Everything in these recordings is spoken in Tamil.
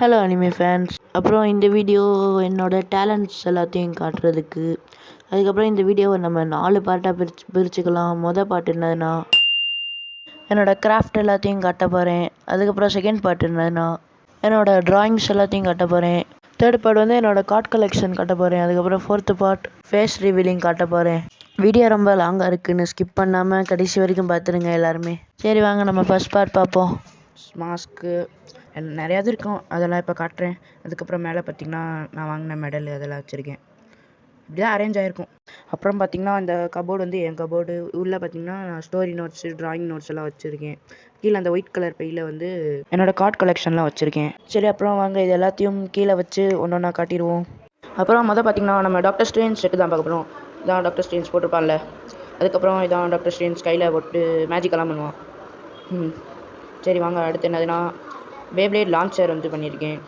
Hello anime fans. அப்புறம் இந்த வீடியோ என்னோடய டேலண்ட்ஸ் எல்லாத்தையும் காட்டுறதுக்கு. அதுக்கப்புறம் இந்த வீடியோவை நம்ம 4 பார்ட்டாக பிரிச்சுக்கலாம். பார்ட் என்னதுன்னா என்னோடய கிராஃப்ட் எல்லாத்தையும் காட்ட போகிறேன். அதுக்கப்புறம் செகண்ட் பார்ட் என்னதுன்னா என்னோடய ட்ராயிங்ஸ் எல்லாத்தையும் காட்ட போகிறேன். தேர்ட் பார்ட் வந்து என்னோடய கார்ட் கலெக்ஷன் காட்ட போகிறேன். அதுக்கப்புறம் ஃபோர்த்து பார்ட் ஃபேஸ் ரிவீலிங் காட்ட போகிறேன். வீடியோ ரொம்ப லாங்காக இருக்குன்னு ஸ்கிப் பண்ணாமல் கடைசி வரைக்கும் பார்த்துருங்க எல்லாருமே. சரி வாங்க நம்ம ஃபர்ஸ்ட் பார்ட் பார்ப்போம். மாஸ்க்கு நிறையா இது இருக்கும், அதெல்லாம் இப்போ காட்டுறேன். அதுக்கப்புறம் மேலே பார்த்திங்கன்னா நான் வாங்கின மெடல் அதெல்லாம் வச்சுருக்கேன். இப்படி தான் அரேஞ்ச் ஆகிருக்கும். அப்புறம் பார்த்திங்கன்னா அந்த கபோர்டு வந்து என் கபோர்டு உள்ளே பார்த்திங்கன்னா ஸ்டோரி நோட்ஸு ட்ராயிங் நோட்ஸ் எல்லாம் வச்சுருக்கேன். கீழே அந்த ஒயிட் கலர் பையில் வந்து என்னோடய கார்ட் கலெக்ஷன்லாம் வச்சுருக்கேன். சரி அப்புறம் வாங்க இது எல்லாத்தையும் கீழே வச்சு ஒன்று ஒன்றா காட்டிடுவோம். அப்புறம் பார்த்திங்கன்னா நம்ம டாக்டர் ஸ்ட்ரேஞ்ச் செட்டு தான் பார்க்க போகிறோம். இதான் டாக்டர் ஸ்ட்ரேஞ்ச் போட்டிருப்பான்ல. அதுக்கப்புறம் இதான் டாக்டர் ஸ்ட்ரேஞ்ச் கையில் போட்டு மேஜிக்கெல்லாம் பண்ணுவான். சரி வாங்க அடுத்து என்னதுன்னா பேப்ளேட் லான்ச்சர் வந்து பண்ணியிருக்கேன்.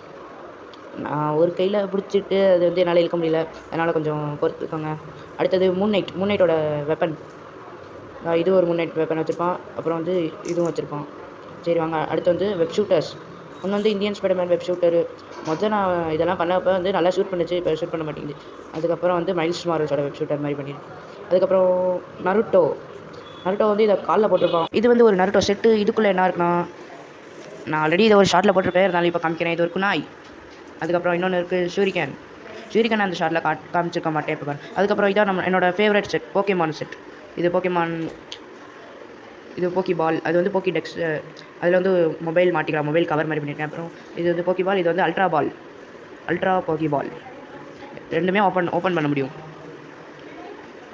நான் ஒரு கையில் பிடிச்சிட்டு அது வந்து என்னால் இழுக்க முடியல, அதனால் கொஞ்சம் பொறுத்துக்கோங்க. அடுத்தது மூன் நைட்டோட வெப்பன். இது ஒரு மூன் நைட் வெப்பன் வச்சுருப்பான். அப்புறம் வந்து இதுவும் வச்சுருப்பான். சரி வாங்க அடுத்து வந்து வெப் ஷூட்டர்ஸ். ஒன்று வந்து இந்தியன் ஸ்பைடர்மேன் வெப் ஷூட்டரு. நான் இதெல்லாம் பண்ணப்போ வந்து நல்லா ஷூட் பண்ணிச்சு, இப்போ ஷூட் பண்ண மாட்டேங்குது. அதுக்கப்புறம் வந்து மைல்ஸ் மாரல்ஸோட வெப் ஷூட்டர் மாதிரி பண்ணியிருக்கேன். அதுக்கப்புறம் நருட்டோ வந்து இதை காலில் போட்டிருப்பான். இது வந்து ஒரு நருட்டோ செட்டு. இதுக்குள்ளே என்ன இருக்குன்னா, நான் ஆல்ரெடி இதை ஒரு ஷார்ட்டில் போட்டிருப்பேன், இருந்தாலும் இப்போ காமிக்கிறேன். இது ஒரு குனாய். அதுக்கப்புறம் இன்னொன்று இருக்குது ஷூரிகன் அந்த ஷார்ட்டில் காமிச்சிருக்க மாட்டேன் இப்போ. அதுக்கப்புறம் இதான் என்னோடய ஃபேவரட் செட், போக்கிமான் செட். இது போக்கிமான், இது போக்கி பால், அது வந்து போக்கி டெக்ஸ். அதில் வந்து மொபைல் மாட்டிக்கலாம், மொபைல் கவர் மாதிரி பண்ணியிருக்கேன். அப்புறம் இது வந்து போக்கி பால், இது வந்து அல்ட்ரா போக்கி பால். ரெண்டுமே ஓப்பன் பண்ண முடியும்.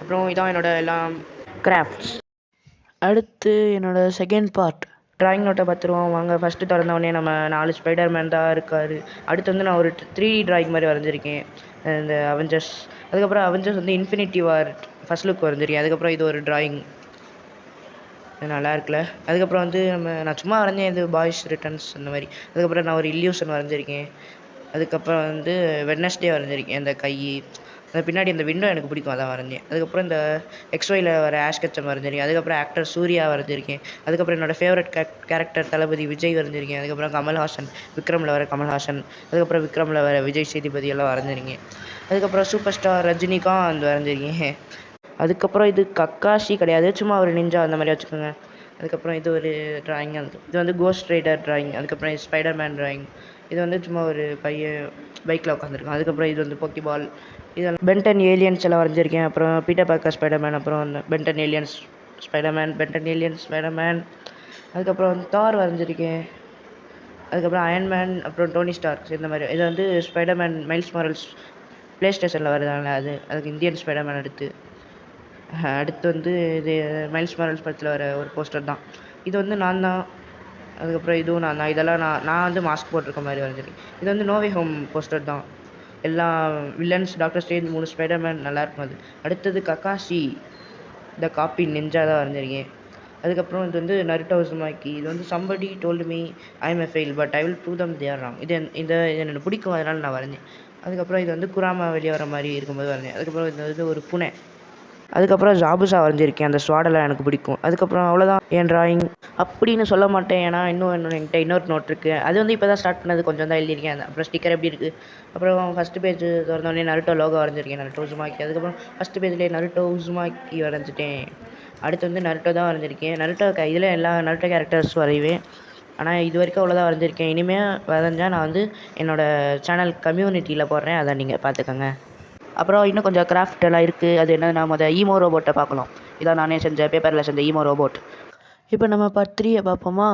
அப்புறம் இதான் என்னோடய எல்லாம் கிராஃப்ட்ஸ். அடுத்து என்னோடய செகண்ட் பார்ட் ட்ராயிங் நோட்டை பார்த்துருவோம் வாங்க. ஃபஸ்ட்டு திறந்தவொடனே நம்ம 4 ஸ்பைடர்மேன் தான் இருக்கார். அடுத்து வந்து நான் ஒரு 3D ட்ராயிங் மாதிரி வரைஞ்சிருக்கேன், இந்த அவெஞ்சர்ஸ். அதுக்கப்புறம் அவெஞ்சர்ஸ் வந்து இன்ஃபினிட்டி வார் ஃபஸ்ட் லுக் வரைஞ்சிருக்கேன். அதுக்கப்புறம் இது ஒரு ட்ராயிங் நல்லா இருக்குல்ல. அதுக்கப்புறம் வந்து நான் சும்மா வரைஞ்சேன், இது பாய்ஸ் ரிட்டர்ன்ஸ் அந்த மாதிரி. அதுக்கப்புறம் நான் ஒரு இல்யூஷன் வரைஞ்சிருக்கேன். அதுக்கப்புறம் வந்து வெட்னஸ்டே வரைஞ்சிருக்கேன், அந்த கை அந்த பின்னாடி அந்த விண்டோ எனக்கு பிடிக்கும், அதான் வரைஞ்சேன். அதுக்கப்புறம் இந்த எக்ஸ்ஒயில் வர ஆஷ் கச்சம் வரைஞ்சிருக்கேன். அதுக்கப்புறம் ஆக்டர் சூர்யா வரைஞ்சிருக்கேன். அதுக்கப்புறம் என்னோடய ஃபேவரட் கேரக்டர் தளபதி விஜய் வரைஞ்சிருக்கேன். அதுக்கப்புறம் கமல்ஹாசன், விக்ரமில் வர கமல்ஹாசன். அதுக்கப்புறம் விக்ரமில் வர விஜய் சேதுபதி எல்லாம் வரைஞ்சிருக்கேன். அதுக்கப்புறம் சூப்பர் ஸ்டார் ரஜினிகாந்த் வரைஞ்சிருக்கேன். அதுக்கப்புறம் இது கக்காஷி கிடையாது, சும்மா ஒரு நிஞ்சா அந்த மாதிரி வச்சுக்கோங்க. அதுக்கப்புறம் இது ஒரு ட்ராயிங், இது வந்து கோஸ்ட் ரைடர் ட்ராயிங். அதுக்கப்புறம் இது ஸ்பைடர்மேன் ட்ராயிங். இது வந்து சும்மா ஒரு பையன் பைக்கில் உட்காந்துருக்கான். அதுக்கப்புறம் இது வந்து போக்கி பால். இதெல்லாம் பென்டன் ஏலியன்ஸ் எல்லாம் வரைஞ்சிருக்கேன். அப்புறம் பீட்டர் பார்க்கர் ஸ்பைடர்மேன், அப்புறம் அந்த பென்டன் ஏலியன்ஸ் ஸ்பைடர்மேன். அதுக்கப்புறம் வந்து தார் வரைஞ்சிருக்கேன். அதுக்கப்புறம் அயன்மேன், அப்புறம் டோனி ஸ்டார்க் இந்த மாதிரி. இது வந்து ஸ்பைடர்மேன் மைல்ஸ் மாரல்ஸ் ப்ளே ஸ்டேஷனில் வருதாங்க, அதுக்கு இந்தியன் ஸ்பைடர்மேன். அடுத்து வந்து இது மைல்ஸ் மாரல்ஸ் படத்தில் வர ஒரு போஸ்டர் தான். இது வந்து நான் தான். அதுக்கப்புறம் இதுவும் நான் தான். இதெல்லாம் நான் வந்து மாஸ்க் போட்டிருக்க மாதிரி வரைஞ்சிருக்கேன். இது வந்து நோவே ஹோம் போஸ்டர் தான். எல்லா வில்லன்ஸ், டாக்டர் ஸ்ட்ரேஞ்ச், 3 ஸ்பைடர்மேன் நல்லாயிருக்கும் அது. அடுத்தது கக்காஷி த காப்பி நெஞ்சா தான் வரைஞ்சிருக்கேன். அதுக்கப்புறம் இது வந்து நருட்டோ உசுமாக்கி. இது வந்து somebody told me I am a fail but I will prove them they are wrong. இது எனக்கு பிடிக்கும், அதனால் நான் வரைஞ்சேன். அதுக்கப்புறம் இது வந்து குராமா வெளியே வர மாதிரி இருக்கும்போது வரைஞ்சேன். அதுக்கப்புறம் இது வந்து ஒரு பூனை. அதுக்கப்புறம் ஜாபுசா வரைஞ்சிருக்கேன், அந்த ஸ்வாடெல்லாம் எனக்கு பிடிக்கும். அதுக்கப்புறம் அவ்வளோதான் என் ட்ராயிங். அப்படின்னு சொல்ல மாட்டேன், ஏன்னா என்கிட்ட இன்னொரு நோட் இருக்குது. அது வந்து இப்போ தான் ஸ்டார்ட் பண்ணது, கொஞ்சம் தான் எழுதியிருக்கேன். அப்புறம் ஸ்டிக்கர் எப்படி இருக்குது. அப்புறம் ஃபஸ்ட்டு பேஜ் திறந்தோடனே நருட்டோ லோகோ வரைஞ்சிருக்கேன், நருட்டோ உசுமாக்கி. அதுக்கப்புறம் ஃபஸ்ட்டு பேஜ்லேயே நருட்டோ உசுமாக்கி வரைஞ்சிட்டேன். அடுத்து வந்து நருட்டோ தான் வரைஞ்சிருக்கேன். நருட்டோ இதில் எல்லா நருட்டோ கேரக்டர்ஸ் வரைவேன், ஆனால் இது வரைக்கும் அவ்வளோதான் வரைஞ்சிருக்கேன். இனிமேல் வரைஞ்சால் நான் வந்து என்னோடய சேனல் கம்யூனிட்டியில் போடுறேன், அதை நீங்கள் பார்த்துக்கோங்க. அப்புறம் இன்னும் கொஞ்சம் கிராஃப்ட் எல்லாம் இருக்குது. அது என்னன்னா ஈமோ ரோபோட்டை பார்க்கலாம். இதான் நானே செஞ்ச பேப்பரில் செஞ்ச ஈமோ ரோபோட். இப்போ நம்ம பார்ட் 3 பார்ப்போமா.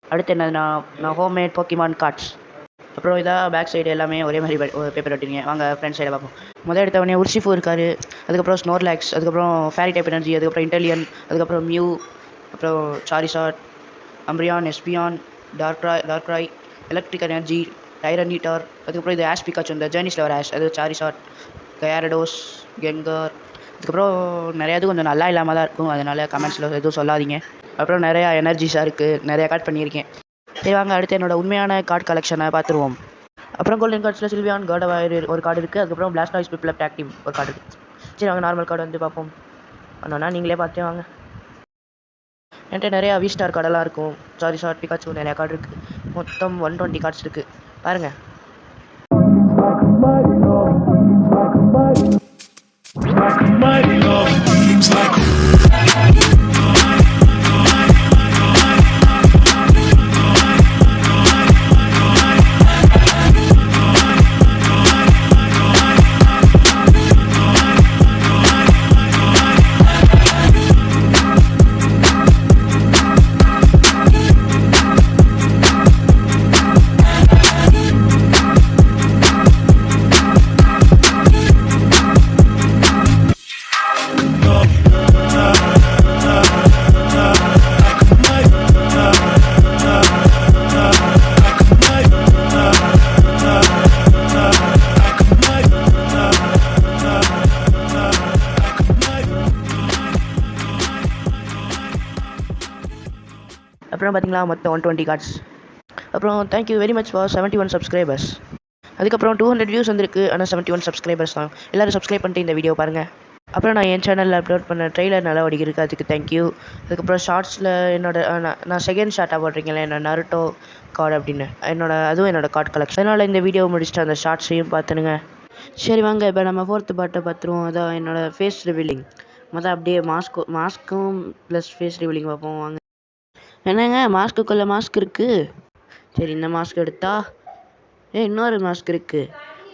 அடுத்து என்னதுன்னா நான் ஹோம்மேட் போக்கிமான் கார்ட்ஸ். அப்புறம் இதாக பேக் சைடு எல்லாமே ஒரே மாதிரி பேப்பர் ஒட்டிருங்க. வாங்க ஃப்ரண்ட் சைடை பார்ப்போம். எடுத்தவொடனே உர்ஷிஃபு இருக்கார். அதுக்கப்புறம் ஸ்னோர்லாக்ஸ், அதுக்கப்புறம் ஃபேரி டைப் எனர்ஜி, அதுக்கப்புறம் இன்டெலியன், அதுக்கப்புறம் மியூ, அப்புறம் சாரிசாட், அம்ரியான், எஸ்பியான், டார்க்ராய், எலக்ட்ரிக் எனர்ஜி, டைரனிட்டார். அதுக்கப்புறம் இது ஆஷ் பிகாச்சு, இந்த ஜேர்னிஸில் வர ஆஷ், அது சாரிசாட், கயாரடோஸ், கெங்கார். அதுக்கப்புறம் நிறையா இது கொஞ்சம் நல்லா இல்லாமல் தான் இருக்கும், அதனால் கமெண்ட்ஸில் எதுவும் சொல்லாதீங்க. அப்புறம் நிறையா எனர்ஜிஸாக இருக்குது, நிறையா கார்ட் பண்ணியிருக்கேன். சரி வாங்க அடுத்து என்னோடய உண்மையான கார்டு கலெக்ஷனை பார்த்துருவோம். அப்புறம் கோல்டன் கார்ட்ஸில் சில்வியான் கார்டு ஒரு கார்டு இருக்குது. அதுக்கப்புறம் பிளாஸ்ட் நாய்ஸ் பிப்ளப் ஆக்டிவ் ஒரு கார்டு இருக்குது. சரி வாங்க நார்மல் கார்டு வந்து பார்ப்போம். ஒன்றா நீங்களே பார்த்தே வாங்க. என்கிட்ட நிறையா வி ஸ்டார் கார்டெல்லாம் இருக்கும். சாரிசாட், பிகாச்சு நிறையா கார்டு இருக்குது. மொத்தம் 120 கார்ட்ஸ் இருக்குது பாருங்கள். அப்புறம் பார்த்தீங்களா மொத்தம் 120 கார்ட்ஸ். அப்புறம் thank you very much for 71 subscribers. அதுக்கப்புறம் 200 வியூஸ் வந்திருக்கு. ஆனால் 71 சப்ஸ்கிரைபர்ஸ் தான். எல்லோரும் சப்ஸ்கிரைப் பண்ணிட்டு இந்த வீடியோ பாருங்கள். அப்புறம் நான் என் சேனலில் அப்லோட் பண்ண ட்ரெய்லர் நல்லா ஓடிக்கிருக்கு, அதுக்கு தேங்க்யூ. அதுக்கப்புறம் ஷார்ட்ஸில் நான் செகண்ட் ஷார்ட்டாக போட்டிருக்கேன்ல என்னோட நருட்டோ கார்டு அப்படின்னு அதுவும் என்னோட கார்டு கலெக்ஷன். அதனால் இந்த வீடியோ முடிச்சுட்டு அந்த ஷார்ட்ஸையும் பார்த்துனுங்க. சரி வாங்க இப்போ நம்ம 4th பார்ட்டை பார்த்துருவோம். அதான் என்னோடய ஃபேஸ் ரிவீலிங். மொதல் அப்படியே மாஸ்க்கும் ப்ளஸ் ஃபேஸ் ரிவீலிங் பார்ப்போம் வாங்க. என்னங்க மாஸ்க்குள்ளே மாஸ்க் இருக்குது. சரி இந்த மாஸ்க் எடுத்தா இன்னொரு மாஸ்க் இருக்குது.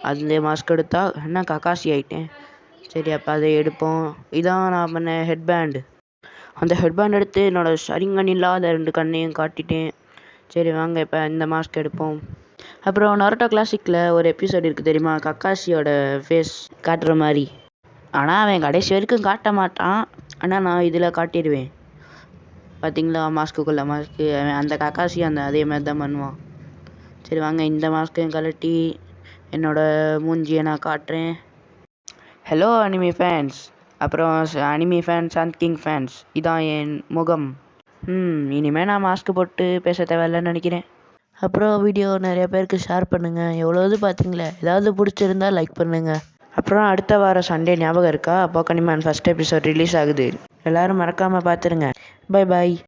அதுலேயே மாஸ்க் எடுத்தா என்ன கக்காசி ஆகிட்டேன். சரி அப்போ அதை எடுப்போம். இதான் நான் பண்ண ஹெட்பேண்டு. அந்த ஹெட்பேண்ட் எடுத்து என்னோடய சரிங்கன் இல்லாத 2 கண்ணையும் காட்டிட்டேன். சரி வாங்க இப்போ இந்த மாஸ்க் எடுப்போம். அப்புறம் நருட்டோ கிளாசிக்கில் ஒரு எபிசோடு இருக்குது தெரியுமா, கக்காசியோட ஃபேஸ் காட்டுற மாதிரி. ஆனால் அவன் கடைசி வரைக்கும் காட்ட மாட்டான். ஆனால் நான் இதில் காட்டிடுவேன். பார்த்தீங்களா மாஸ்க்குள்ளே மாஸ்க்கு. அந்த கக்காசி அதே மாதிரி தான் பண்ணுவான். சரி வாங்க இந்த மாஸ்க்கையும் கழட்டி என்னோடய மூஞ்சியை நான் காட்டுறேன். ஹலோ அனிமி ஃபேன்ஸ், அப்புறம் anime fans and king fans, இதான் என் முகம். இனிமேல் நான் மாஸ்க் போட்டு பேச தேவையில்லைன்னு நினைக்கிறேன். அப்புறம் வீடியோ நிறைய பேருக்கு ஷேர் பண்ணுங்கள். எவ்வளோது பார்த்தீங்களே, ஏதாவது பிடிச்சிருந்தா லைக் பண்ணுங்கள். அப்புறம் அடுத்த வாரம் சண்டே ஞாபகம் இருக்கா, போக்கனிமான் ஃபஸ்ட் எபிசோட் ரிலீஸ் ஆகுது. எல்லோரும் மறக்காமல் பார்த்துருங்க. Bye bye.